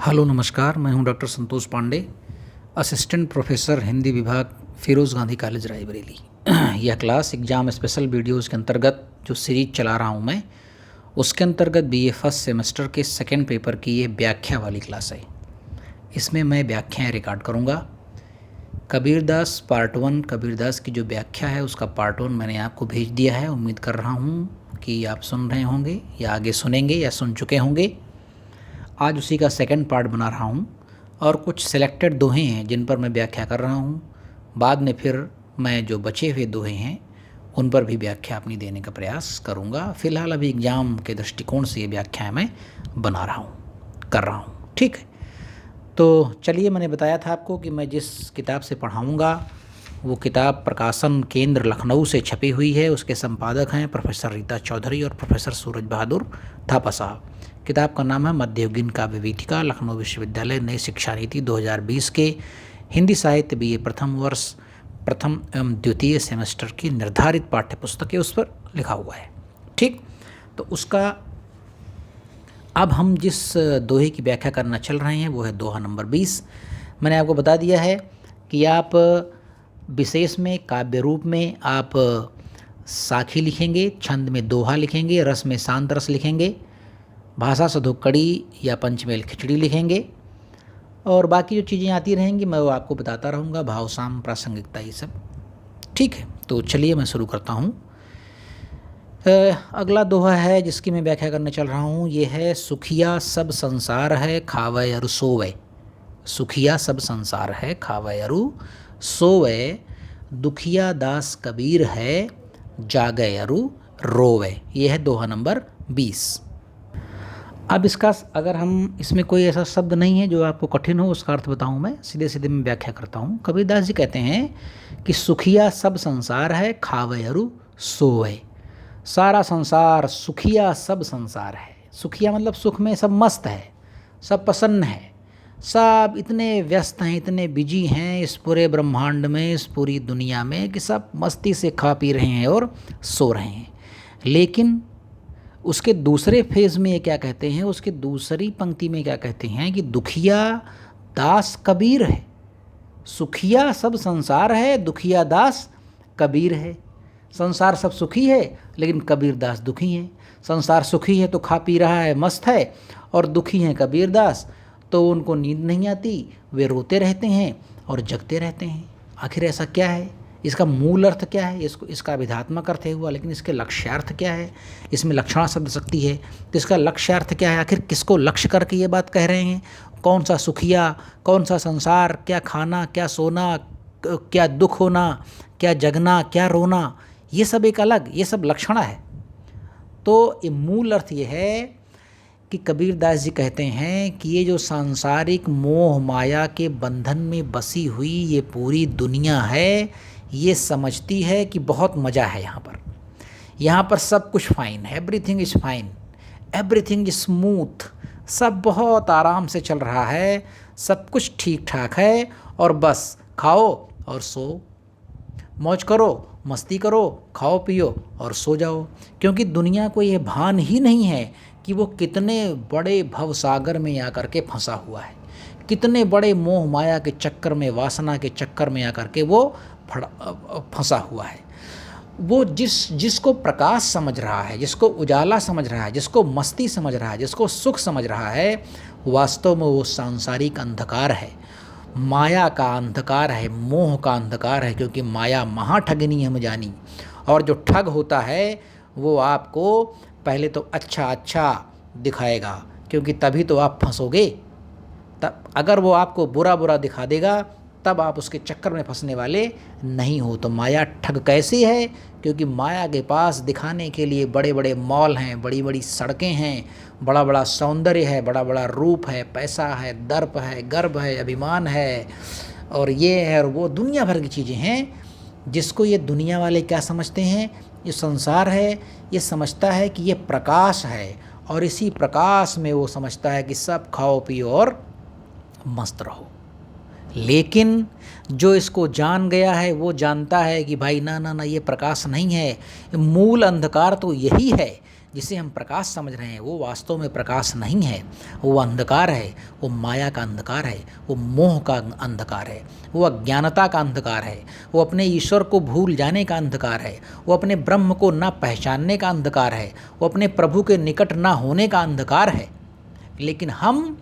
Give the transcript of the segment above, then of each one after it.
Hello नमस्कार, मैं हूं doctor Santosh Pandey, assistant professor Hindi विभाग, फिरोज़ गांधी कॉलेज रायबरेली। यह क्लास एग्ज़ाम स्पेशल वीडियोज़ के अंतर्गत जो सीरीज चला रहा हूं मैं, उसके अंतर्गत बीए फर्स्ट सेमेस्टर के सेकेंड पेपर की ये व्याख्या वाली क्लास है। इसमें मैं व्याख्याएँ रिकॉर्ड करूँगा। कबीरदास पार्ट 1 कबीरदास की जो व्याख्या है उसका पार्ट 1 मैंने आपको भेज दिया है। उम्मीद कर रहा हूँ कि आप सुन रहे होंगे या आगे सुनेंगे या सुन चुके होंगे। आज उसी का सेकंड पार्ट बना रहा हूँ और कुछ सिलेक्टेड दोहे हैं जिन पर मैं व्याख्या कर रहा हूँ। बाद में फिर मैं जो बचे हुए दोहे हैं उन पर भी व्याख्या अपनी देने का प्रयास करूँगा। फ़िलहाल अभी एग्ज़ाम के दृष्टिकोण से ये व्याख्याएँ मैं बना रहा हूँ, कर रहा हूँ। ठीक है, तो चलिए, मैंने बताया था आपको कि मैं जिस किताब से पढ़ाऊँगा वो किताब प्रकाशन केंद्र लखनऊ से छपी हुई है। उसके संपादक हैं प्रोफेसर रीता चौधरी और प्रोफेसर सूरज बहादुर थापा साहब। किताब का नाम है मध्ययुगीन काव्य वीथिका, लखनऊ विश्वविद्यालय नई शिक्षा नीति 2020 के हिंदी साहित्य बीए प्रथम वर्ष प्रथम एवं द्वितीय सेमेस्टर की निर्धारित पाठ्य पुस्तक है, उस पर लिखा हुआ है। ठीक, तो उसका अब हम जिस दोहे की व्याख्या करना चल रहे हैं वो है दोहा नंबर 20। मैंने आपको बता दिया है कि आप विशेष में काव्य रूप में आप साखी लिखेंगे, छंद में दोहा लिखेंगे, रस में शांत रस लिखेंगे, भाषा सधोकड़ी या पंचमेल खिचड़ी लिखेंगे, और बाकी जो चीज़ें आती रहेंगी मैं वो आपको बताता रहूँगा, भाव साम प्रासंगिकता ये सब। ठीक है, तो चलिए मैं शुरू करता हूँ। अगला दोहा है जिसकी मैं व्याख्या करने चल रहा हूँ, ये है सुखिया सब संसार है खावै अरु सोवै। सुखिया सब संसार है खावै अरु सोवै, दुखिया दास कबीर है जागै अरु रोवै। ये है दोहा नंबर 20। अब इसका अगर हम इसमें कोई ऐसा शब्द नहीं है जो आपको कठिन हो उसका अर्थ बताऊं, मैं सीधे सीधे मैं व्याख्या करता हूं। कबीरदास जी कहते हैं कि सुखिया सब संसार है खावै अरु सोवै। सारा संसार, सुखिया सब संसार है। सुखिया मतलब सुख में सब मस्त है, सब प्रसन्न है, सब इतने व्यस्त हैं, इतने बिजी हैं इस पूरे ब्रह्मांड में, इस पूरी दुनिया में कि सब मस्ती से खा पी रहे हैं और सो रहे हैं। लेकिन उसके दूसरे फेज़ में ये क्या कहते हैं, उसके दूसरी पंक्ति में क्या कहते हैं कि दुखिया दास कबीर है। सुखिया सब संसार है, दुखिया दास कबीर है। संसार सब सुखी है लेकिन कबीर दास दुखी हैं। संसार सुखी है तो खा पी रहा है, मस्त है, और दुखी हैं कबीर दास तो उनको नींद नहीं आती, वे रोते रहते हैं और जगते रहते हैं। आखिर ऐसा क्या है? इसका मूल अर्थ क्या है? इसका विधात्मक अर्थ है हुआ, लेकिन इसके लक्ष्यार्थ क्या है? इसमें लक्षणा शब्द शक्ति है, तो इसका लक्ष्यार्थ क्या है? आखिर किसको लक्ष्य करके ये बात कह रहे हैं? कौन सा सुखिया, कौन सा संसार, क्या खाना, क्या सोना, क्या दुख होना, क्या जगना, क्या रोना, ये सब एक अलग, ये सब लक्षणा है। तो ये मूल अर्थ ये है कि कबीरदास जी कहते हैं कि ये जो सांसारिक मोह माया के बंधन में बसी हुई ये पूरी दुनिया है, ये समझती है कि बहुत मज़ा है यहाँ पर सब कुछ फाइन है, everything is fine, everything is smooth, सब बहुत आराम से चल रहा है, सब कुछ ठीक ठाक है, और बस खाओ और सो, मौज करो, मस्ती करो, खाओ पियो और सो जाओ। क्योंकि दुनिया को ये भान ही नहीं है कि वो कितने बड़े भवसागर में आकर के फंसा हुआ है, कितने बड़े मोह माया के चक्कर में, वासना के चक्कर में आकर के वो फंसा हुआ है। वो जिसको प्रकाश समझ रहा है, जिसको उजाला समझ रहा है, जिसको मस्ती समझ रहा है, जिसको सुख समझ रहा है, वास्तव में वो सांसारिक अंधकार है, माया का अंधकार है, मोह का अंधकार है। क्योंकि माया महाठगनी हम जानी, और जो ठग होता है वो आपको पहले तो अच्छा अच्छा दिखाएगा, क्योंकि तभी तो आप फंसोगे। तब अगर वो आपको बुरा बुरा दिखा देगा तब आप उसके चक्कर में फंसने वाले नहीं हो। तो माया ठग कैसी है? क्योंकि माया के पास दिखाने के लिए बड़े बड़े मॉल हैं, बड़ी बड़ी सड़कें हैं, बड़ा बड़ा सौंदर्य है, बड़ा बड़ा रूप है, पैसा है, दर्प है, गर्व है, अभिमान है, और ये है और वो दुनिया भर की चीज़ें हैं। जिसको ये दुनिया वाले क्या समझते हैं? ये संसार है, ये समझता है कि ये प्रकाश है, और इसी प्रकाश में वो समझता है कि सब खाओ पियो और मस्त रहो। लेकिन जो इसको जान गया है वो जानता है कि भाई ना ना ना, ये प्रकाश नहीं है, मूल अंधकार तो यही है जिसे हम प्रकाश समझ रहे हैं वो वास्तव में प्रकाश नहीं है, वो अंधकार है, वो माया का अंधकार है, वो मोह का अंधकार है, वो अज्ञानता का अंधकार है, वो अपने ईश्वर को भूल जाने का अंधकार है, वो अपने ब्रह्म को ना पहचानने का अंधकार है, वो अपने प्रभु के निकट ना होने का अंधकार है। लेकिन हम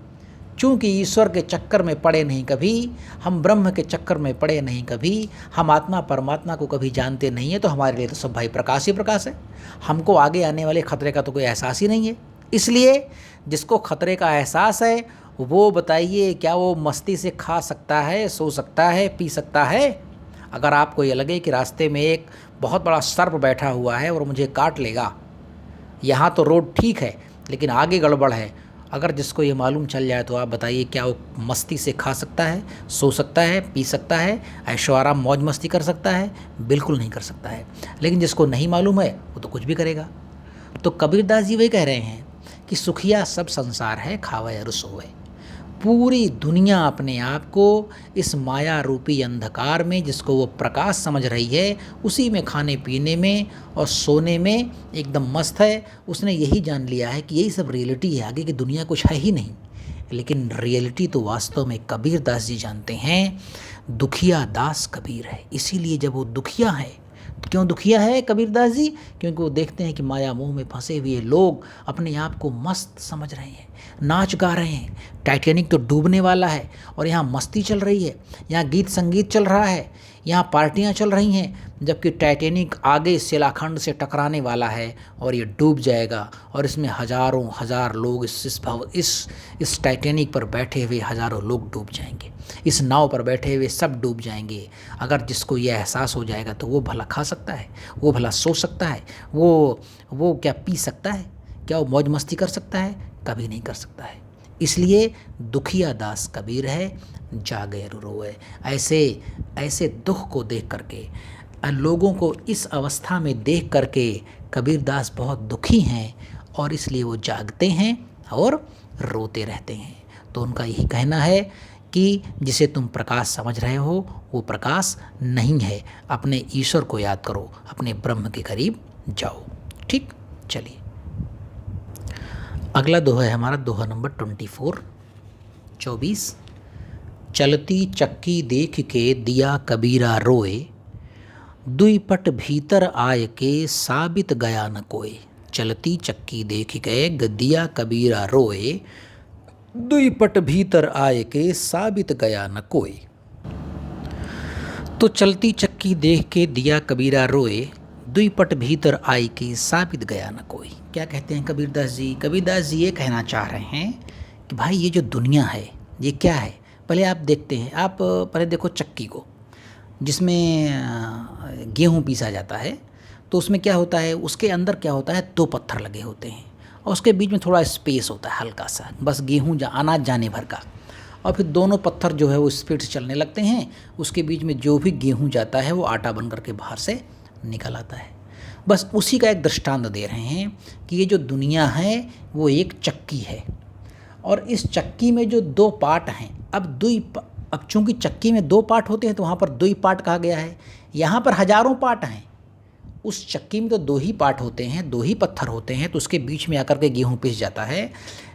चूँकि ईश्वर के चक्कर में पड़े नहीं कभी, हम ब्रह्म के चक्कर में पड़े नहीं कभी, हम आत्मा परमात्मा को कभी जानते नहीं है, तो हमारे लिए तो सब भाई प्रकाश ही प्रकाश है। हमको आगे आने वाले खतरे का तो कोई एहसास ही नहीं है। इसलिए जिसको खतरे का एहसास है वो बताइए, क्या वो मस्ती से खा सकता है, सो सकता है, पी सकता है? अगर आपको ये लगे कि रास्ते में एक बहुत बड़ा सर्प बैठा हुआ है और मुझे काट लेगा, यहाँ तो रोड ठीक है लेकिन आगे गड़बड़ है, अगर जिसको ये मालूम चल जाए तो आप बताइए, क्या वो मस्ती से खा सकता है, सो सकता है, पी सकता है, ऐशो आराम मौज मस्ती कर सकता है? बिल्कुल नहीं कर सकता है। लेकिन जिसको नहीं मालूम है वो तो कुछ भी करेगा। तो कबीरदास जी वही कह रहे हैं कि सुखिया सब संसार है, खावे और सोवे। पूरी दुनिया अपने आप को इस माया रूपी अंधकार में, जिसको वो प्रकाश समझ रही है, उसी में खाने पीने में और सोने में एकदम मस्त है। उसने यही जान लिया है कि यही सब रियलिटी है, आगे की दुनिया कुछ है ही नहीं। लेकिन रियलिटी तो वास्तव में कबीरदास जी जानते हैं। दुखिया दास कबीर है। इसीलिए जब वो दुखिया है, क्यों दुखिया है कबीरदास जी? क्योंकि वो देखते हैं कि माया मोह में फंसे हुए लोग अपने आप को मस्त समझ रहे हैं, नाच गा रहे हैं। टाइटैनिक तो डूबने वाला है और यहाँ मस्ती चल रही है, यहाँ गीत संगीत चल रहा है, यहाँ पार्टियाँ चल रही हैं, जबकि टाइटैनिक आगे शिलाखंड से टकराने वाला है और ये डूब जाएगा। और इसमें हजारों हजार लोग इस टाइटैनिक पर बैठे हुए हजारों लोग डूब जाएंगे, इस नाव पर बैठे हुए सब डूब जाएंगे। अगर जिसको ये एहसास हो जाएगा तो वो भला खा सकता है, वो भला सो सकता है, वो क्या पी सकता है, क्या वो मौज मस्ती कर सकता है? कभी नहीं कर सकता है। इसलिए दुखिया दास कबीर है, जागे रोए। ऐसे दुख को देख करके, लोगों को इस अवस्था में देख करके कबीरदास बहुत दुखी हैं और इसलिए वो जागते हैं और रोते रहते हैं। तो उनका यही कहना है कि जिसे तुम प्रकाश समझ रहे हो वो प्रकाश नहीं है। अपने ईश्वर को याद करो, अपने ब्रह्म के करीब जाओ। ठीक, चलिए अगला दोहा है हमारा, दोहा नंबर 24। चलती चक्की देख के दिया कबीरा रोए, दुई पट भीतर आय के साबित गया न कोई। चलती चक्की देख के दिया कबीरा रोए, दुई पट भीतर आय के साबित गया न कोई। तो चलती चक्की देख के दिया कबीरा रोए, दुई पट भीतर आई के साबित गया न कोई। क्या कहते हैं कबीरदास जी? कबीरदास जी ये कहना चाह रहे हैं कि भाई ये जो दुनिया है ये क्या है? पहले आप देखते हैं, आप पहले देखो चक्की को, जिसमें गेहूँ पीसा जाता है। तो उसमें क्या होता है, उसके अंदर क्या होता है, 2 पत्थर लगे होते हैं और उसके बीच में थोड़ा स्पेस होता है हल्का सा, बस गेहूँ अनाज जाने भर का। और फिर दोनों पत्थर जो है वो स्पीड से चलने लगते हैं, उसके बीच में जो भी गेहूँ जाता है वो आटा बन करके बाहर से निकल आता है। बस उसी का एक दृष्टांत दे रहे हैं कि ये जो दुनिया है वो एक चक्की है और इस चक्की में जो 2 पार्ट हैं, अब चूंकि चक्की में 2 पार्ट होते हैं तो वहाँ पर 2 ही पार्ट कहा गया है। यहाँ पर हजारों पार्ट हैं, उस चक्की में तो 2 ही पार्ट होते हैं, 2 ही पत्थर होते हैं, तो उसके बीच में आकर के गेहूँ पिस जाता है।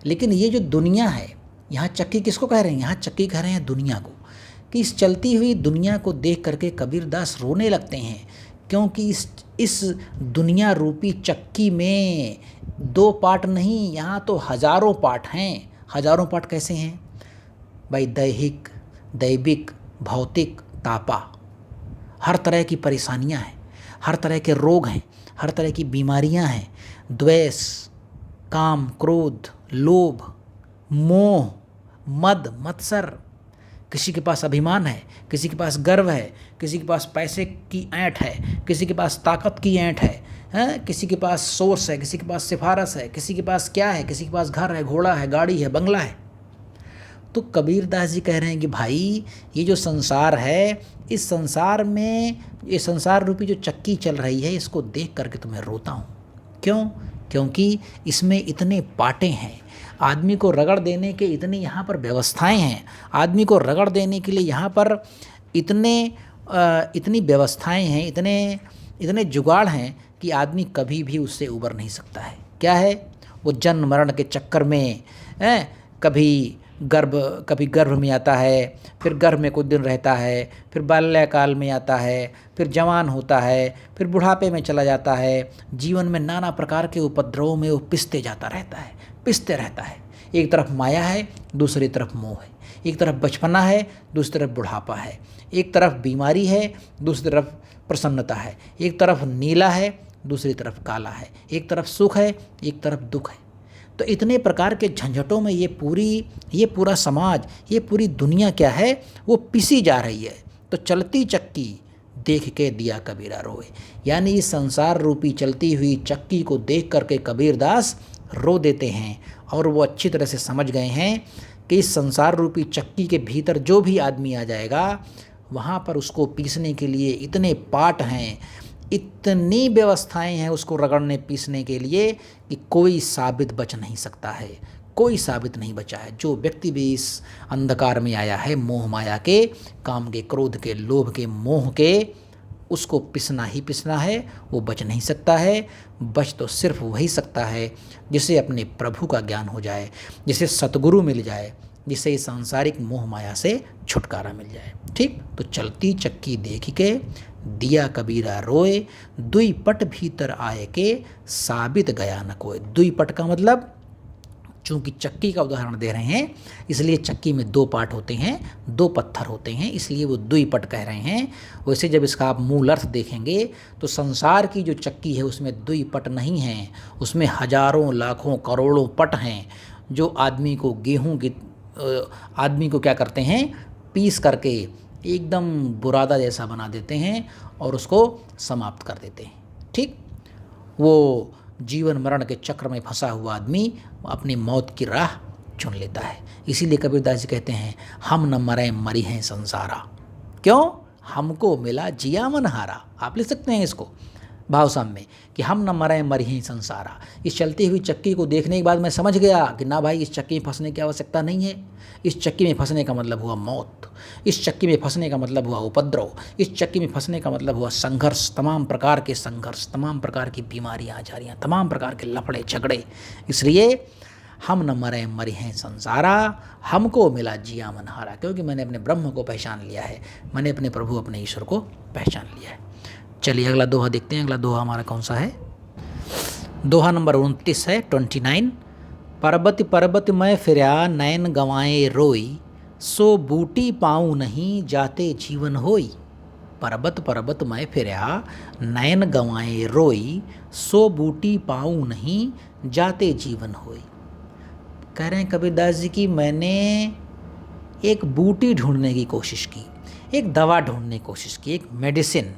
लेकिन ये जो दुनिया है, यहाँ चक्की किसको कह रहे हैं? यहाँ चक्की कह रहे हैं दुनिया को। कि इस चलती हुई दुनिया को देख करके कबीरदास रोने लगते हैं, क्योंकि इस दुनिया रूपी चक्की में 2 पार्ट नहीं, यहाँ तो हजारों पार्ट हैं। हजारों पार्ट कैसे हैं भाई? दैहिक, दैविक, भौतिक, तापा, हर तरह की परेशानियाँ हैं, हर तरह के रोग हैं, हर तरह की बीमारियाँ हैं। द्वेष, काम, क्रोध, लोभ, मोह, मद, मत्सर। किसी के पास अभिमान है, किसी के पास गर्व है, किसी के पास पैसे की ऐंठ है, किसी के पास ताकत की ऐंठ है, किसी के पास सोर्स है, किसी के पास सिफारिश है, किसी के पास क्या है, किसी के पास घर है, घोड़ा है, गाड़ी है, बंगला है। तो कबीरदास जी कह रहे हैं कि भाई ये जो संसार है, इस संसार में ये संसार रूपी जो चक्की चल रही है, इसको देख करके तो मैं रोता हूँ। क्यों? क्योंकि इसमें इतने पाटे हैं, आदमी को रगड़ देने के इतनी यहाँ पर व्यवस्थाएं हैं, आदमी को रगड़ देने के लिए यहाँ पर इतनी व्यवस्थाएं हैं, इतने जुगाड़ हैं कि आदमी कभी भी उससे उबर नहीं सकता है। क्या है? वो जन्म मरण के चक्कर में कभी गर्भ में आता है, फिर गर्भ में कुछ दिन रहता है, फिर बाल्यकाल में आता है, फिर जवान होता है, फिर बुढ़ापे में चला जाता है। जीवन में नाना प्रकार के उपद्रवों में वो पिसते रहता है। एक तरफ माया है, दूसरी तरफ मोह है। एक तरफ बचपना है, दूसरी तरफ बुढ़ापा है। एक तरफ बीमारी है, दूसरी तरफ प्रसन्नता है। एक तरफ नीला है, दूसरी तरफ काला है। एक तरफ सुख है, एक तरफ दुख है। तो इतने प्रकार के झंझटों में ये पूरा समाज, ये पूरी दुनिया क्या है, वो पिसी जा रही है। तो चलती चक्की देख के दिया कबीरा रोए, यानी इस संसार रूपी चलती हुई चक्की को देख करके कबीरदास रो देते हैं। और वो अच्छी तरह से समझ गए हैं कि इस संसार रूपी चक्की के भीतर जो भी आदमी आ जाएगा, वहाँ पर उसको पीसने के लिए इतने पाट हैं, इतनी व्यवस्थाएं हैं उसको रगड़ने पीसने के लिए कि कोई साबित बच नहीं सकता है, कोई साबित नहीं बचा है। जो व्यक्ति भी इस अंधकार में आया है, मोह माया के, काम के, क्रोध के, लोभ के, मोह के, उसको पिसना ही पिसना है। वो बच नहीं सकता है। बच तो सिर्फ वही सकता है जिसे अपने प्रभु का ज्ञान हो जाए, जिसे सतगुरु मिल जाए, जिसे इस सांसारिक मोह माया से छुटकारा मिल जाए। ठीक, तो चलती चक्की देख के दिया कबीरा रोए, दुई पट भीतर आए के साबित गया न कोई। दुई पट का मतलब, चूँकि चक्की का उदाहरण दे रहे हैं इसलिए चक्की में दो पार्ट होते हैं, दो पत्थर होते हैं, इसलिए वो दुई पट कह रहे हैं। वैसे जब इसका आप मूल अर्थ देखेंगे तो संसार की जो चक्की है उसमें दुई पट नहीं हैं, उसमें हजारों लाखों करोड़ों पट हैं जो आदमी को क्या करते हैं, पीस करके एकदम बुरादा जैसा बना देते हैं और उसको समाप्त कर देते हैं। ठीक, वो जीवन मरण के चक्र में फंसा हुआ आदमी अपनी मौत की राह चुन लेता है। इसीलिए कबीरदास जी कहते हैं, हम न मरे मरी हैं संसारा, क्यों? हमको मिला जिया मन हारा। आप लिख सकते हैं इसको भाव साम में कि हम न मरे मरी हैं संसारा। इस चलती हुई चक्की को देखने के बाद मैं समझ गया कि ना भाई, इस चक्की में फंसने की आवश्यकता नहीं है। इस चक्की में फंसने का मतलब हुआ मौत, इस चक्की में फंसने का मतलब हुआ उपद्रव, इस चक्की में फंसने का मतलब हुआ संघर्ष, तमाम प्रकार के संघर्ष, तमाम प्रकार की बीमारियाँ, आजारियाँ, तमाम प्रकार के लफड़े झगड़े। इसलिए हम न मरे मरी हैं संसारा, हमको मिला जिया मन हारा, क्योंकि मैंने अपने ब्रह्म को पहचान लिया है, मैंने अपने प्रभु, अपने ईश्वर को पहचान लिया है। चलिए अगला दोहा देखते हैं। अगला दोहा हमारा कौन सा है? दोहा नंबर 29 है, 29। पर्वत पर्वत मैं फिरया नैन गंवाए रोई, सो बूटी पाऊँ नहीं जाते जीवन होई। पर्वत पर्वत मैं फिरया नैन गंवाए रोई, सो बूटी पाऊँ नहीं जाते जीवन होई। कह रहे हैं कबीरदास जी की मैंने एक बूटी ढूंढने की कोशिश की, एक दवा ढूंढने की कोशिश की, एक मेडिसिन।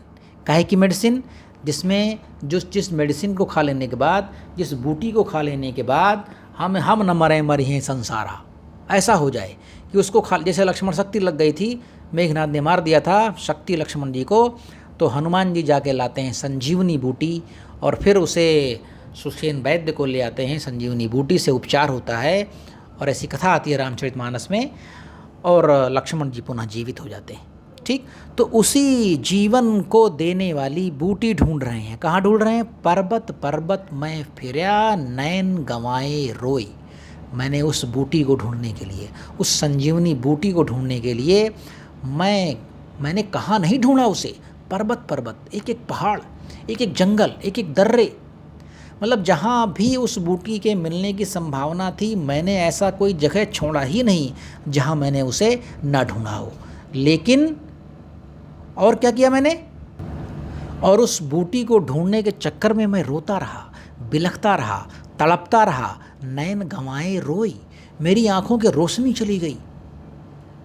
काहे की मेडिसिन? जिसमें जिस मेडिसिन को खा लेने के बाद, जिस बूटी को खा लेने के बाद हम न मरे मरी हैं संसारा, ऐसा हो जाए कि उसको खा, जैसे लक्ष्मण शक्ति लग गई थी, मेघनाथ ने मार दिया था शक्ति लक्ष्मण जी को, तो हनुमान जी जाके लाते हैं संजीवनी बूटी और फिर उसे सुषेण वैद्य को ले आते हैं। संजीवनी बूटी से उपचार होता है और ऐसी कथा आती है रामचरितमानस में, और लक्ष्मण जी पुनः जीवित हो जाते हैं। ठीक, तो उसी जीवन को देने वाली बूटी ढूंढ रहे हैं। कहाँ ढूंढ रहे हैं? पर्वत पर्वत मैं फिरया नैन गंवाए रोई। मैंने उस बूटी को ढूंढने के लिए, उस संजीवनी बूटी को ढूंढने के लिए मैंने कहाँ नहीं ढूंढा उसे? पर्वत पर्वत, एक एक पहाड़, एक एक जंगल, एक एक दर्रे, मतलब जहाँ भी उस बूटी के मिलने की संभावना थी, मैंने ऐसा कोई जगह छोड़ा ही नहीं जहाँ मैंने उसे ना ढूंढा हो। लेकिन और क्या किया मैंने? और उस बूटी को ढूंढने के चक्कर में मैं रोता रहा, बिलखता रहा, तड़पता रहा, नैन गंवाए रोई, मेरी आंखों की रोशनी चली गई।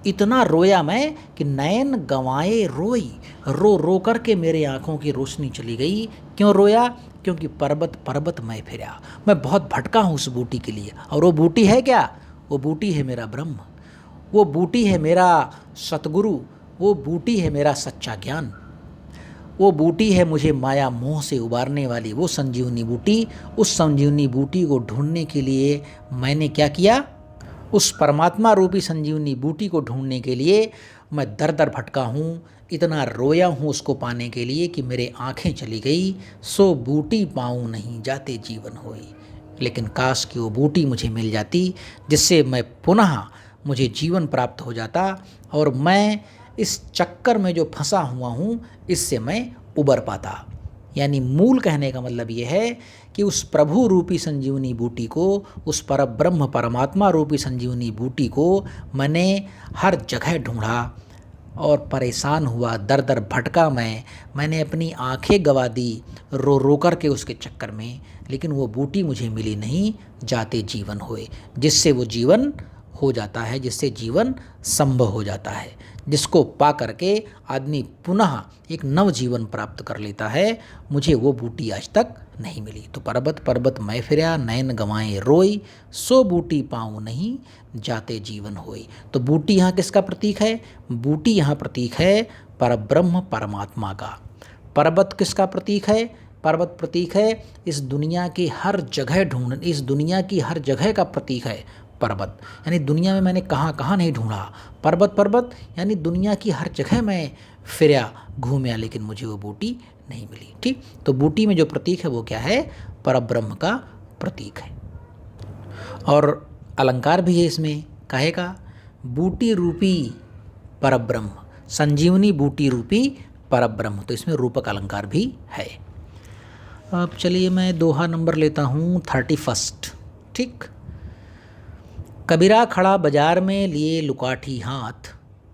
इतना रोया मैं कि नैन गंवाए रोई, रो रो करके मेरे आंखों की रोशनी चली गई। क्यों रोया? क्योंकि पर्वत पर्वत मैं फिरा, मैं बहुत भटका हूँ उस बूटी के लिए। और वो बूटी है क्या? वो बूटी है मेरा ब्रह्म, वो बूटी है मेरा सतगुरु, वो बूटी है मेरा सच्चा ज्ञान, वो बूटी है मुझे माया मोह से उबारने वाली, वो संजीवनी बूटी। उस संजीवनी बूटी को ढूंढने के लिए मैंने क्या किया? उस परमात्मा रूपी संजीवनी बूटी को ढूंढने के लिए मैं दर दर भटका हूँ, इतना रोया हूँ उसको पाने के लिए कि मेरे आँखें चली गई। सो बूटी पाऊँ नहीं जाते जीवन होई, लेकिन काश कि वो बूटी मुझे मिल जाती, जिससे मैं पुनः मुझे जीवन प्राप्त हो जाता और मैं इस चक्कर में जो फंसा हुआ हूँ इससे मैं उबर पाता। यानी मूल कहने का मतलब ये है कि उस प्रभु रूपी संजीवनी बूटी को, उस परब्रह्म परमात्मा रूपी संजीवनी बूटी को मैंने हर जगह ढूंढा और परेशान हुआ, दर दर भटका मैंने अपनी आंखें गंवा दी रो रो कर के उसके चक्कर में, लेकिन वो बूटी मुझे मिली नहीं। जाते जीवन होए, जिससे वो जीवन हो जाता है, जिससे जीवन संभव हो जाता है, जिसको पा करके आदमी पुनः एक नव जीवन प्राप्त कर लेता है। मुझे वो बूटी आज तक नहीं मिली। तो पर्वत पर्वत मैं फिरया, नयन गंवाए रोई, सो बूटी पाऊँ नहीं, जाते जीवन होई। तो बूटी यहाँ किसका प्रतीक है? बूटी यहाँ प्रतीक है परब्रह्म परमात्मा का। पर्वत किसका प्रतीक है? पर्वत प्रतीक है इस दुनिया की हर जगह इस दुनिया की हर जगह का प्रतीक है पर्वत। यानी दुनिया में मैंने कहाँ कहाँ नहीं ढूंढा, पर्वत पर्वत यानी दुनिया की हर जगह मैं फिरया घूमया, लेकिन मुझे वो बूटी नहीं मिली। ठीक, तो बूटी में जो प्रतीक है वो क्या है? परब्रह्म का प्रतीक है। और अलंकार भी है इसमें, कहेगा बूटी रूपी परब्रह्म, संजीवनी बूटी रूपी परब्रह्म। तो इसमें रूपक अलंकार भी है। अब चलिए मैं दोहा नंबर लेता हूँ 31। ठीक, कबीरा खड़ा बाजार में लिए लुकाठी हाथ,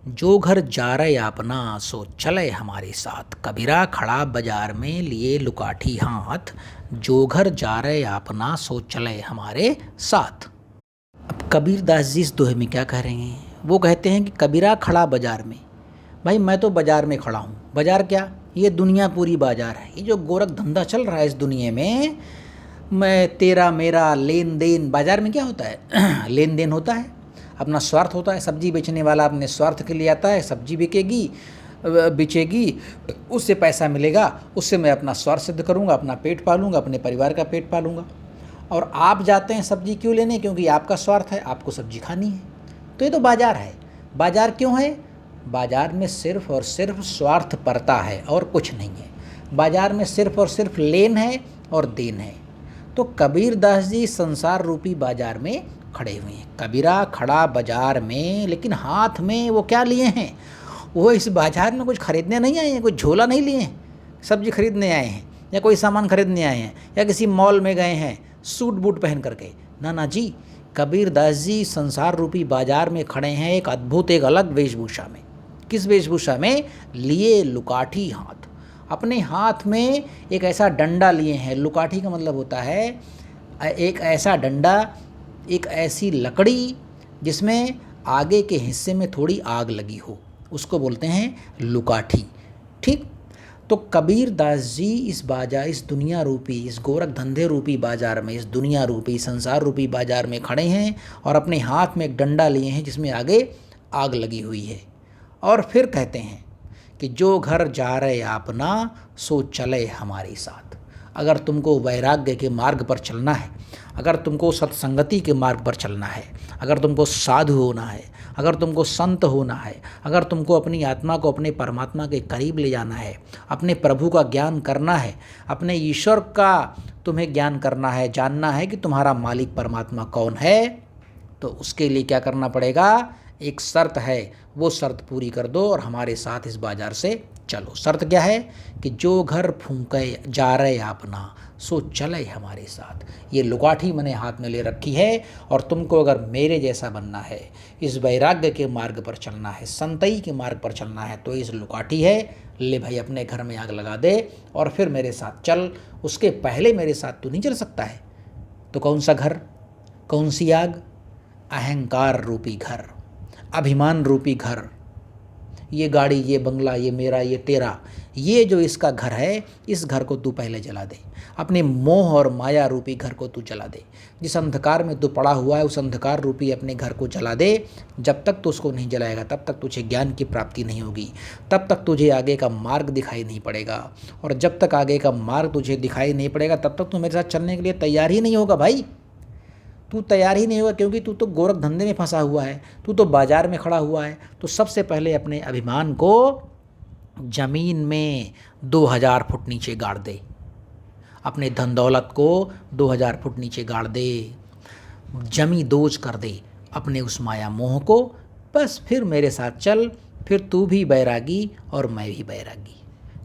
जो घर जा रहे अपना सो चले हमारे साथ। कबीरा खड़ा बाजार में लिए लुकाठी हाथ, जो घर जा रहे अपना सो चले हमारे साथ। अब कबीर दास जी इस दोहे में क्या कह रहे हैं? वो कहते हैं कि कबीरा खड़ा बाजार में, भाई मैं तो बाजार में खड़ा हूँ। बाजार क्या? ये दुनिया पूरी बाजार है। ये जो गोरख धंधा चल रहा है इस दुनिया में, मैं तेरा मेरा लेन देन, बाजार में क्या होता है? लेन देन होता है, अपना स्वार्थ होता है। सब्जी बेचने वाला अपने स्वार्थ के लिए आता है, सब्जी बिचेगी, उससे पैसा मिलेगा, उससे मैं अपना स्वार्थ सिद्ध करूँगा, अपना पेट पालूँगा, अपने परिवार का पेट पालूँगा। और आप जाते हैं सब्जी क्यों लेने? क्योंकि आपका स्वार्थ है, आपको सब्जी खानी है। तो ये तो बाजार है। बाजार क्यों है? बाजार में सिर्फ और सिर्फ स्वार्थ परता है और कुछ नहीं है। बाजार में सिर्फ और सिर्फ लेन है और देन है। तो कबीर दास जी संसार रूपी बाजार में खड़े हुए हैं। कबीरा खड़ा बाजार में, लेकिन हाथ में वो क्या लिए हैं? वो इस बाजार में कुछ खरीदने नहीं आए हैं, कुछ झोला नहीं लिए हैं, सब्जी खरीदने आए हैं या कोई सामान खरीदने आए हैं या किसी मॉल में गए हैं सूट बूट पहन करके। ना जी, कबीर दास जी संसार रूपी बाजार में खड़े हैं एक अद्भुत, एक अलग वेशभूषा में। किस वेशभूषा में? लिए लुकाठी हाथ। अपने हाथ में एक ऐसा डंडा लिए हैं। लुकाठी का मतलब होता है एक ऐसा डंडा, एक ऐसी लकड़ी जिसमें आगे के हिस्से में थोड़ी आग लगी हो, उसको बोलते हैं लुकाठी। ठीक, तो कबीर दास जी इस दुनिया रूपी, इस गोरख धंधे रूपी बाजार में, इस दुनिया रूपी संसार रूपी बाजार में खड़े हैं और अपने हाथ में एक डंडा लिए हैं जिसमें आगे आग लगी हुई है। और फिर कहते हैं कि जो घर जा रहे अपना सो चले हमारे साथ। अगर तुमको वैराग्य के मार्ग पर चलना है, अगर तुमको सत्संगति के मार्ग पर चलना है, अगर तुमको साधु होना है, अगर तुमको संत होना है, अगर तुमको अपनी आत्मा को अपने परमात्मा के करीब ले जाना है, अपने प्रभु का ज्ञान करना है, अपने ईश्वर का तुम्हें ज्ञान करना है, जानना है कि तुम्हारा मालिक परमात्मा कौन है, तो उसके लिए क्या करना पड़ेगा? एक शर्त है, वो शर्त पूरी कर दो और हमारे साथ इस बाजार से चलो। शर्त क्या है? कि जो घर फूंके जा रहे अपना सो चले हमारे साथ। ये लुकाठी मैंने हाथ में ले रखी है और तुमको अगर मेरे जैसा बनना है, इस वैराग्य के मार्ग पर चलना है, संतई के मार्ग पर चलना है, तो इस लुकाठी है, ले भाई अपने घर में आग लगा दे और फिर मेरे साथ चल। उसके पहले मेरे साथ तू नहीं चल सकता है। तो कौन सा घर, कौन सी आग? अहंकार रूपी घर, अभिमान रूपी घर, ये गाड़ी, ये बंगला, ये मेरा, ये तेरा, ये जो इसका घर है, इस घर को तू पहले जला दे। अपने मोह और माया रूपी घर को तू जला दे। जिस अंधकार में तू पड़ा हुआ है उस अंधकार रूपी अपने घर को जला दे। जब तक तू उसको नहीं जलाएगा तब तक तुझे ज्ञान की प्राप्ति नहीं होगी, तब तक तुझे आगे का मार्ग दिखाई नहीं पड़ेगा। और जब तक आगे का मार्ग तुझे दिखाई नहीं पड़ेगा तब तक तू मेरे साथ चलने के लिए तैयार ही नहीं होगा। भाई तू तैयार ही नहीं होगा, क्योंकि तू तो गोरख धंधे में फंसा हुआ है, तू तो बाजार में खड़ा हुआ है। तो सबसे पहले अपने अभिमान को ज़मीन में 2000 फुट नीचे गाड़ दे। अपने धन दौलत को 2000 फुट नीचे गाड़ दे, जमी दोज कर दे अपने उस माया मोह को, बस फिर मेरे साथ चल, फिर तू भी बैरागी और मैं भी बैरागी।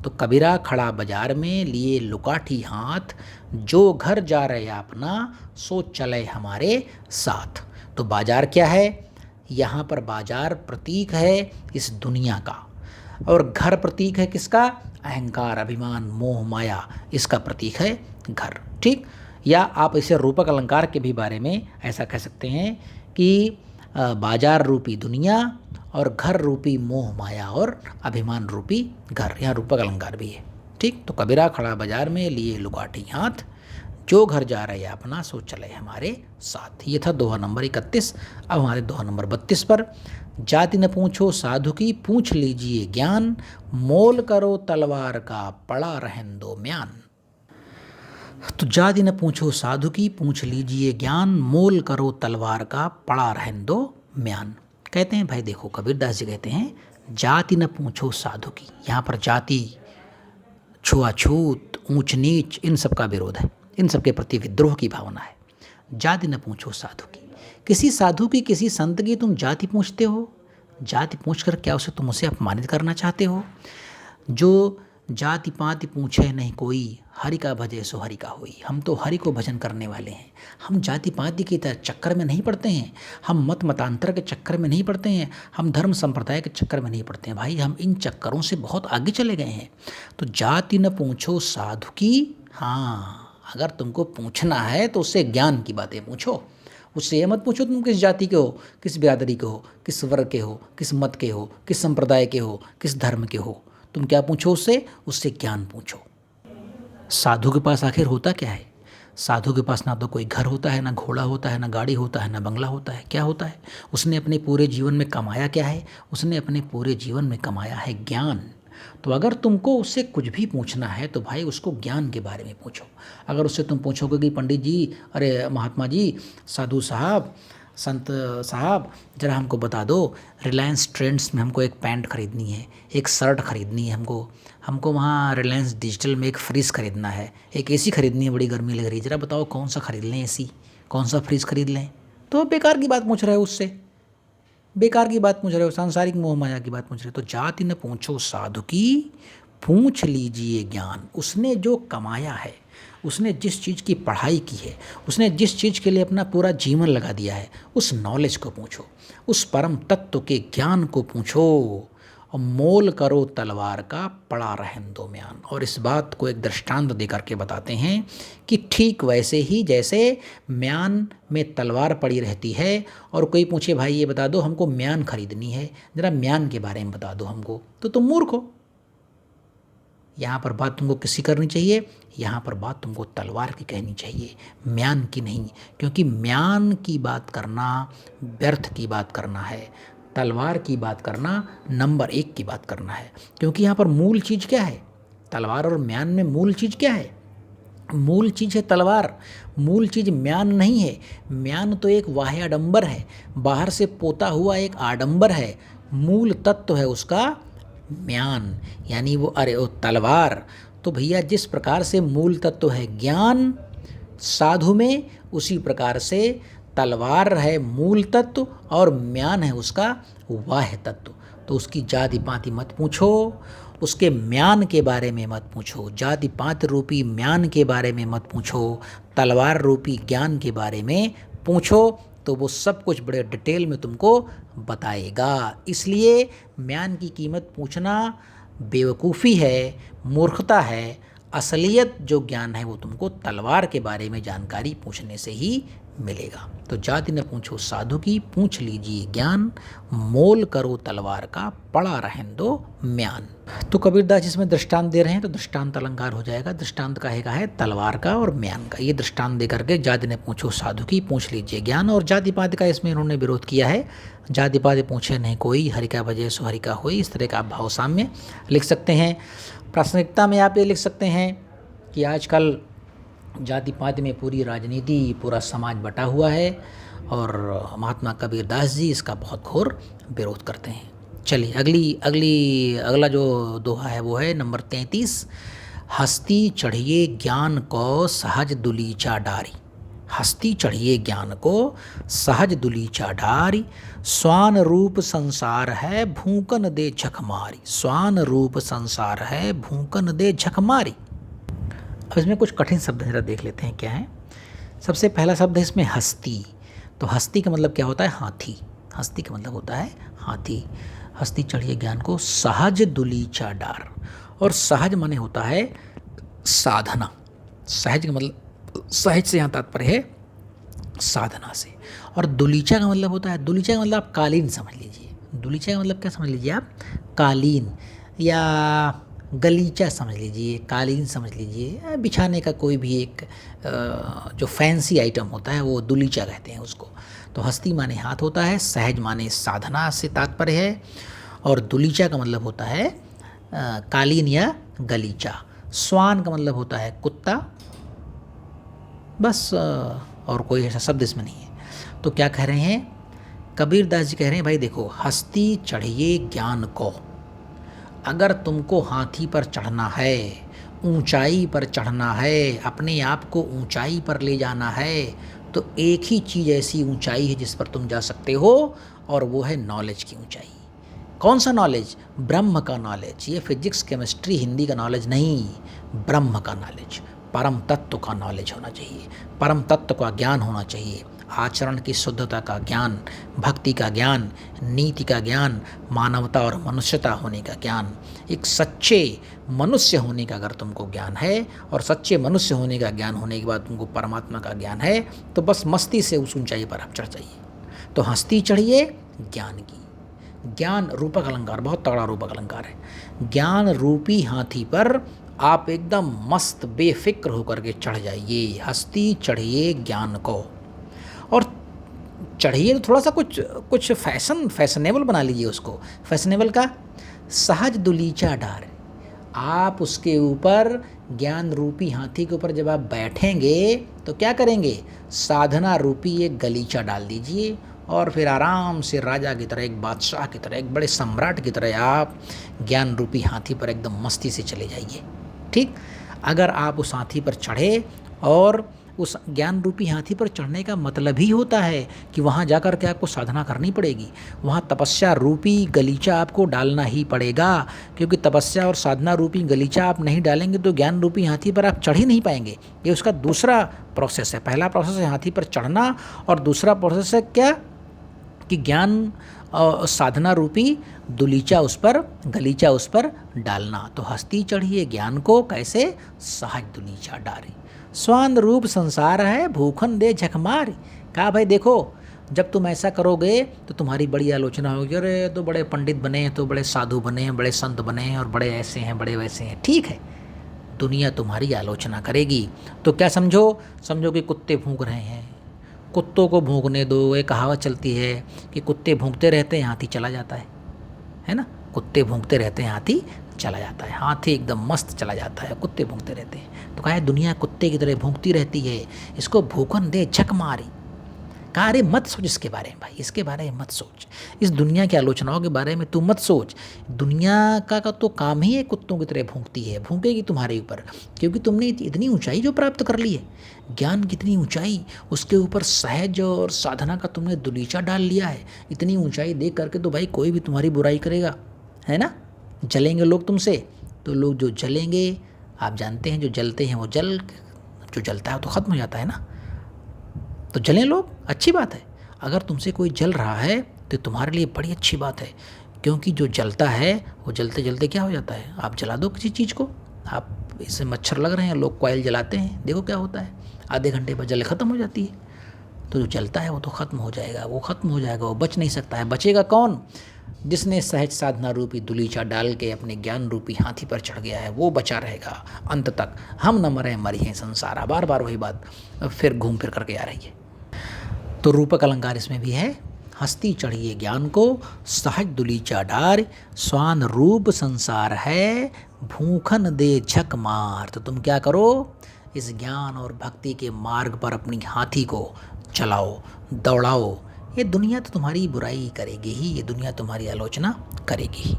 तो कबीरा खड़ा बाजार में लिए लुकाठी हाथ, जो घर जा रहे अपना सो चले हमारे साथ। तो बाजार क्या है? यहाँ पर बाजार प्रतीक है इस दुनिया का, और घर प्रतीक है किसका? अहंकार, अभिमान, मोह, माया, इसका प्रतीक है घर। ठीक, या आप इसे रूपक अलंकार के भी बारे में ऐसा कह सकते हैं कि बाजार रूपी दुनिया और घर रूपी मोह माया और अभिमान रूपी घर, यहाँ रूपक अलंकार भी है। ठीक, तो कबीरा खड़ा बाजार में लिए लुकाठी हाथ, जो घर जा रहे अपना सो चले हमारे साथ। ये था दोहा नंबर 31। अब हमारे दोहा नंबर 32 पर, जाति न पूछो साधु की पूछ लीजिए ज्ञान, मोल करो तलवार का पड़ा रहन दो म्यान। तो जाति न पूछो साधु की पूछ लीजिए ज्ञान, मोल करो तलवार का पड़ा रहन दो म्यान। कहते हैं भाई देखो, कबीरदास जी कहते हैं जाति न पूछो साधु की। यहाँ पर जाति, छुआछूत, ऊंच नीच, इन सब का विरोध है, इन सब के प्रति विद्रोह की भावना है। जाति न पूछो साधु की, किसी साधु की, किसी संत की तुम जाति पूछते हो? जाति पूछकर क्या तुम उसे अपमानित करना चाहते हो? जो जाति पाति पूछे नहीं कोई, हरि का भजे सो हरि का होई। हम तो हरि को भजन करने वाले हैं, हम जाति पाति के चक्कर में नहीं पड़ते हैं, हम मत मतांतर के चक्कर में नहीं पड़ते हैं, हम धर्म संप्रदाय के चक्कर में नहीं पड़ते हैं। भाई हम इन चक्करों से बहुत आगे चले गए हैं। तो जाति न पूछो साधु की, हाँ अगर तुमको पूछना है तो उससे ज्ञान की बातें पूछो, उससे ये मत पूछो तुम किस जाति के हो, किस बिरादरी के हो, किस वर्ग के हो, किस मत के हो, किस संप्रदाय के हो, किस धर्म के हो। तुम क्या पूछो उससे ज्ञान पूछो। साधु के पास आखिर होता क्या है? साधु के पास ना तो कोई घर होता है, ना घोड़ा होता है, ना गाड़ी होता है, ना बंगला होता है। क्या होता है? उसने अपने पूरे जीवन में कमाया क्या है? उसने अपने पूरे जीवन में कमाया है ज्ञान। तो अगर तुमको उससे कुछ भी पूछना है तो भाई उसको ज्ञान के बारे में पूछो। अगर उससे तुम पूछोगे कि पंडित जी, अरे महात्मा जी, साधु साहब, संत साहब, ज़रा हमको बता दो, रिलायंस ट्रेंड्स में हमको एक पैंट ख़रीदनी है, एक शर्ट ख़रीदनी है, हमको वहाँ रिलायंस डिजिटल में एक फ्रिज ख़रीदना है, एक एसी ख़रीदनी है, बड़ी गर्मी लग रही है, ज़रा बताओ कौन सा ख़रीद लें एसी, कौन सा फ्रिज ख़रीद लें? तो बेकार की बात पूछ रहे हो उससे, बेकार की बात पूछ रहे हो, सांसारिक मोह माया की बात पूछ रहे हो। तो जाति न पूछो साधु की पूछ लीजिए ज्ञान। उसने जो कमाया है, उसने जिस चीज़ की पढ़ाई की है, उसने जिस चीज़ के लिए अपना पूरा जीवन लगा दिया है, उस नॉलेज को पूछो, उस परम तत्व के ज्ञान को पूछो। और मोल करो तलवार का पड़ा रहन दो म्यान। और इस बात को एक दृष्टांत दे करके बताते हैं कि ठीक वैसे ही जैसे म्यान में तलवार पड़ी रहती है और कोई पूछे भाई ये बता दो हमको म्यान खरीदनी है, ज़रा म्यान के बारे में बता दो हमको, तो तुम मूर्ख हो। यहाँ पर बात तुमको किसी करनी चाहिए? यहाँ पर बात तुमको तलवार की कहनी चाहिए, म्यान की नहीं। क्योंकि म्यान की बात करना व्यर्थ की बात करना है, तलवार की बात करना नंबर 1 की बात करना है। क्योंकि यहाँ पर मूल चीज़ क्या है? तलवार और म्यान में मूल चीज़ क्या है? मूल चीज़ है तलवार, मूल चीज़ म्यान नहीं है। म्यान तो एक बाह्य आडंबर है, बाहर से पोता हुआ एक आडंबर है। मूल तत्व है उसका म्यान, यानी वो तलवार। तो भैया जिस प्रकार से मूल तत्व है ज्ञान साधु में, उसी प्रकार से तलवार है मूल तत्व और म्यान है उसका बाह्य तत्व। तो उसकी जाति पाति मत पूछो, उसके म्यान के बारे में मत पूछो, जाति पाति रूपी म्यान के बारे में मत पूछो, तलवार रूपी ज्ञान के बारे में पूछो, तो वो सब कुछ बड़े डिटेल में तुमको बताएगा। इसलिए म्यान की कीमत पूछना बेवकूफ़ी है, मूर्खता है। असलियत जो ज्ञान है वो तुमको तलवार के बारे में जानकारी पूछने से ही मिलेगा। तो जाति न पूछो साधु की पूछ लीजिए ज्ञान, मोल करो तलवार का पड़ा रहन दो म्यान। तो कबीरदास जिसमें दृष्टांत दे रहे हैं तो दृष्टांत अलंकार हो जाएगा। दृष्टांत कहेगा है तलवार का और म्यान का। ये दृष्टांत दे करके जाति न पूछो साधु की पूछ लीजिए ज्ञान। और जाति पाति का इसमें इन्होंने विरोध किया है, जाति पाति पूछे नहीं कोई, हरि का भजे सो हरि का होई। इस तरह का आप भाव साम्य लिख सकते हैं। प्रासंगिकता में आप ये लिख सकते हैं कि आजकल जाति पाति में पूरी राजनीति, पूरा समाज बटा हुआ है और महात्मा कबीरदास जी इसका बहुत घोर विरोध करते हैं। चलिए अगला जो दोहा है वो है नंबर 33। हस्ती चढ़िए ज्ञान को सहज दुलीचा डारी। हस्ती चढ़िए ज्ञान को सहज दुलीचा डारी। स्वान रूप संसार है भूकन दे झक मारी। स्वान रूप संसार है भूकन दे झक मारी। अब इसमें कुछ कठिन शब्द जरा देख लेते हैं क्या है। सबसे पहला शब्द है इसमें हस्ती। तो हस्ती का मतलब क्या होता है? हाथी। हस्ती का मतलब होता है हाथी। हस्ती चढ़िए ज्ञान को सहज दुलीचा डार। और सहज माने होता है साधना। सहज का मतलब, सहज से यहाँ तात्पर्य है साधना से। और दुलीचा का मतलब होता है, दुलीचा का मतलब आप कालीन समझ लीजिए। दुलीचा का मतलब क्या समझ लीजिए आप? कालीन या गलीचा समझ लीजिए, कालीन समझ लीजिए, बिछाने का कोई भी एक जो फैंसी आइटम होता है वो दुलीचा कहते हैं उसको। तो हस्ती माने हाथ होता है, सहज माने साधना से तात्पर्य है, और दुलीचा का मतलब होता है कालीन या गलीचा। स्वान का मतलब होता है कुत्ता, बस, और कोई ऐसा शब्द इसमें नहीं है। तो क्या कह रहे हैं कबीर दास जी? कह रहे हैं भाई देखो, हस्ती चढ़िए ज्ञान को, अगर तुमको हाथी पर चढ़ना है, ऊंचाई पर चढ़ना है, अपने आप को ऊंचाई पर ले जाना है, तो एक ही चीज़ ऐसी ऊंचाई है जिस पर तुम जा सकते हो, और वो है नॉलेज की ऊंचाई। कौन सा नॉलेज? ब्रह्म का नॉलेज। ये फिजिक्स, केमिस्ट्री, हिंदी का नॉलेज नहीं, ब्रह्म का नॉलेज, परम तत्व का नॉलेज होना चाहिए, परम तत्व का ज्ञान होना चाहिए, आचरण की शुद्धता का ज्ञान, भक्ति का ज्ञान, नीति का ज्ञान, मानवता और मनुष्यता होने का ज्ञान। एक सच्चे मनुष्य होने का अगर तुमको ज्ञान है, और सच्चे मनुष्य होने का ज्ञान होने के बाद तुमको परमात्मा का ज्ञान है, तो बस मस्ती से उस ऊंचाई पर आप चढ़ जाइए। तो हस्ती चढ़िए ज्ञान की। ज्ञान रूपक अलंकार, बहुत तगड़ा रूपक अलंकार है। ज्ञान रूपी हाथी पर आप एकदम मस्त बेफिक्र होकर के चढ़ जाइए। हस्ती चढ़िए ज्ञान को, और चढ़िए तो थोड़ा सा कुछ फैशनेबल बना लीजिए उसको। फैशनेबल का सहज दुलीचा डार। आप उसके ऊपर, ज्ञान रूपी हाथी के ऊपर जब आप बैठेंगे तो क्या करेंगे? साधना रूपी एक गलीचा डाल दीजिए, और फिर आराम से राजा की तरह, एक बादशाह की तरह, एक बड़े सम्राट की तरह आप ज्ञान रूपी हाथी पर एकदम मस्ती से चले जाइए। ठीक, अगर आप उस हाथी पर चढ़े, और उस ज्ञान रूपी हाथी पर चढ़ने का मतलब ही होता है कि वहाँ जाकर के आपको साधना करनी पड़ेगी, वहाँ तपस्या रूपी गलीचा आपको डालना ही पड़ेगा, क्योंकि तपस्या और साधना रूपी गलीचा आप नहीं डालेंगे तो ज्ञान रूपी हाथी पर आप चढ़ ही नहीं पाएंगे। ये उसका दूसरा प्रोसेस है। पहला प्रोसेस है हाथी पर चढ़ना, और दूसरा प्रोसेस है क्या? कि ज्ञान और साधना रूपी दुलीचा उस पर, गलीचा उस पर डालना। तो हस्ती चढ़िए ज्ञान को, कैसे? सहज दुलीचा डारी। स्वान रूप संसार है भूखन दे झक मारी। कहा भाई देखो, जब तुम ऐसा करोगे तो तुम्हारी बड़ी आलोचना होगी, अरे तो बड़े पंडित बने हैं, तो बड़े साधु बने हैं, बड़े संत बने हैं, और बड़े ऐसे हैं, बड़े वैसे हैं। ठीक है, दुनिया तुम्हारी आलोचना करेगी, तो क्या समझो? समझो कि कुत्ते भूंक रहे हैं, कुत्तों को भूंकने दो। एक कहावत चलती है कि कुत्ते भूंकते रहते हैं, हाथी चला जाता है ना? कुत्ते भूंकते रहते हैं, हाथी चला जाता है। हाथी एकदम मस्त चला जाता है, कुत्ते भूंकते रहते हैं। तो कहा है दुनिया कुत्ते की तरह भूंकती रहती है, इसको भूखन दे झक मारी। कहा अरे मत सोच इसके बारे में भाई, इसके बारे में मत सोच, इस दुनिया की आलोचनाओं के बारे में तू मत सोच। दुनिया का तो काम ही है कुत्तों की तरह भूंकती है, भूंकेगी तुम्हारे ऊपर, क्योंकि तुमने इतनी ऊंचाई जो प्राप्त कर ली है, ज्ञान की इतनी ऊंचाई, उसके ऊपर सहज और साधना का तुमने दुलीचा डाल लिया है। इतनी ऊंचाई देख करके तो भाई कोई भी तुम्हारी बुराई करेगा, है ना? जलेंगे लोग तुमसे, तो लोग जो जलेंगे, आप जानते हैं जो जलते हैं वो जो जलता है वो तो ख़त्म हो जाता है ना। तो जलें लोग, अच्छी बात है। अगर तुमसे कोई जल रहा है तो तुम्हारे लिए बड़ी अच्छी बात है, क्योंकि जो जलता है वो जलते जलते क्या हो जाता है? आप जला दो किसी चीज़ को, आप इससे मच्छर लग रहे हैं, लोग कॉइल जलाते हैं, देखो क्या होता है, आधे घंटे बाद जले ख़त्म हो जाती है। तो जो जलता है वो तो ख़त्म हो जाएगा, वो ख़त्म हो जाएगा, वो बच नहीं सकता है। बचेगा कौन? जिसने सहज साधना रूपी दुलीचा डाल के अपने ज्ञान रूपी हाथी पर चढ़ गया है, वो बचा रहेगा अंत तक। हम न मरे मरी हैं संसारा, बार बार वही बात फिर घूम फिर करके आ रही है। तो रूपक अलंकार इसमें भी है, हस्ती चढ़िए ज्ञान को, सहज दुलीचा डार, स्वान रूप संसार है भूखन दे झक मार। तो तुम क्या करो? इस ज्ञान और भक्ति के मार्ग पर अपनी हाथी को चलाओ, दौड़ाओ। ये दुनिया तो तुम्हारी बुराई करेगी ही, ये दुनिया तुम्हारी आलोचना करेगी ही।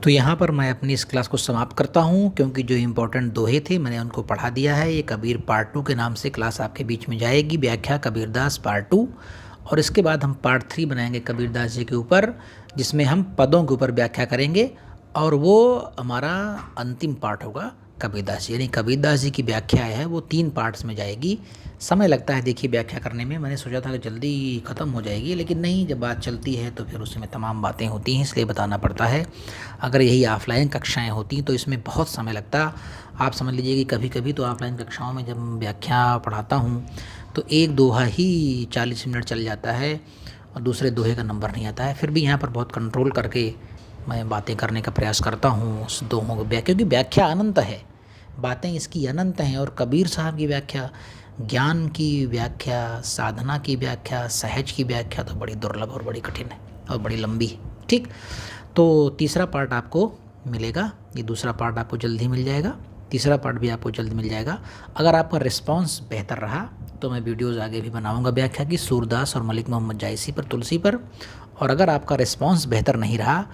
तो यहाँ पर मैं अपनी इस क्लास को समाप्त करता हूँ, क्योंकि जो इम्पोर्टेंट दोहे थे मैंने उनको पढ़ा दिया है। ये कबीर पार्ट 2 के नाम से क्लास आपके बीच में जाएगी, व्याख्या कबीरदास पार्ट 2। और इसके बाद हम पार्ट 3 बनाएंगे कबीरदास जी के ऊपर, जिसमें हम पदों के ऊपर व्याख्या करेंगे, और वो हमारा अंतिम पार्ट होगा कबीरदास जी। यानी कबीरदास जी की व्याख्या है वो 3 पार्ट्स में जाएगी। समय लगता है देखिए व्याख्या करने में, मैंने सोचा था कि जल्दी ख़त्म हो जाएगी, लेकिन नहीं, जब बात चलती है तो फिर उसमें तमाम बातें होती हैं, इसलिए बताना पड़ता है। अगर यही ऑफलाइन कक्षाएं होती तो इसमें बहुत समय लगता। आप समझ लीजिए कि कभी कभी तो ऑफलाइन कक्षाओं में जब व्याख्या पढ़ाता हूँ तो एक दोहा ही 40 मिनट चल जाता है और दूसरे दोहे का नंबर नहीं आता है। फिर भी यहाँ पर बहुत कंट्रोल करके मैं बातें करने का प्रयास करता हूँ उस दोहों को, क्योंकि व्याख्या अनंत है, बातें इसकी अनंत हैं। और कबीर साहब की व्याख्या, ज्ञान की व्याख्या, साधना की व्याख्या, सहज की व्याख्या तो बड़ी दुर्लभ और बड़ी कठिन है और बड़ी लंबी है। ठीक, तो तीसरा पार्ट आपको मिलेगा, ये दूसरा पार्ट आपको जल्द ही मिल जाएगा, तीसरा पार्ट भी आपको जल्द मिल जाएगा। अगर आपका रिस्पांस बेहतर रहा तो मैं वीडियोज़ आगे भी बनाऊंगा व्याख्या की, सूरदास और मलिक मोहम्मद जायसी पर, तुलसी पर। और अगर आपका रिस्पांस बेहतर नहीं रहा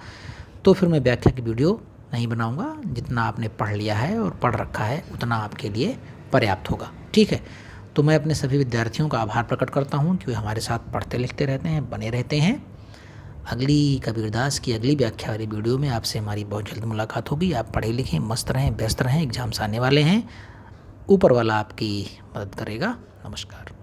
तो फिर मैं व्याख्या की वीडियो नहीं बनाऊंगा। जितना आपने पढ़ लिया है और पढ़ रखा है उतना आपके लिए पर्याप्त होगा। ठीक है, तो मैं अपने सभी विद्यार्थियों का आभार प्रकट करता हूँ कि वे हमारे साथ पढ़ते लिखते रहते हैं, बने रहते हैं। अगली कबीरदास की अगली व्याख्या वाली वीडियो में आपसे हमारी बहुत जल्द मुलाकात होगी। आप पढ़े लिखें, मस्त रहें, व्यस्त रहें, एग्जाम्स आने वाले हैं, ऊपर वाला आपकी मदद करेगा। नमस्कार।